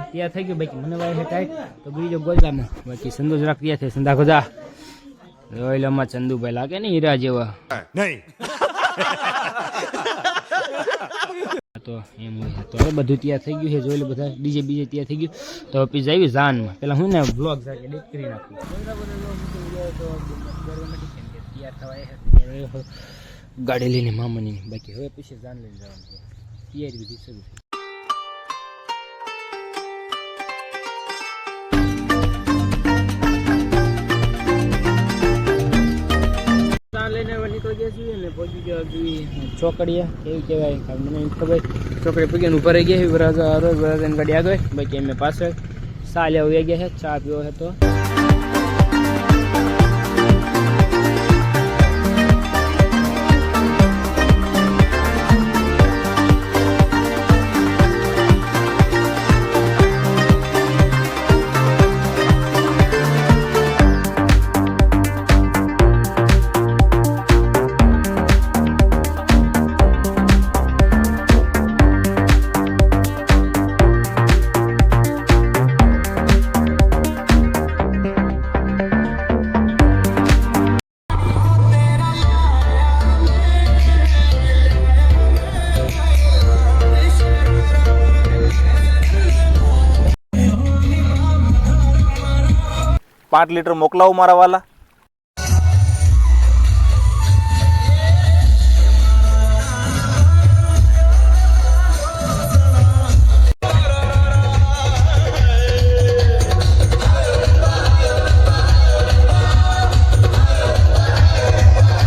તૈયાર થઈ ગયું બાકી મને વાય ટાઈટ તો બીજો ગોજામાં બાકી સંદોષ રાખ તૈયાર થઈ સંદા ગોજા રોયલામાં ચંદુભાઈ લાગે ને હીરા જેવા નહીં તો એમ હોય તો હવે બધું તૈયાર થઈ ગયું છે જોઈ લે બધા ડીજે બીજે તૈયાર થઈ ગયું તો પીસ આવી જાનમાં પેલા હું ને વ્લોગ સાથે એડિટ કરી નાખું તૈયાર થવાય ગાડી લઈને મામાની બાકી હવે પછી જાન લઈને જવાનું છે તૈયારી બધી શરૂ ચોકડીયા કેવી કહેવાય મને ખબર ચોકડી પગીને ઉભા રહી ગયા રોજ વરાજાની ગાડી આગળ બાકી એમને પાછળ ચા લેવા ગયા છે ચા પીવો છે તો ₹5 મોકલાવો મારા વાલા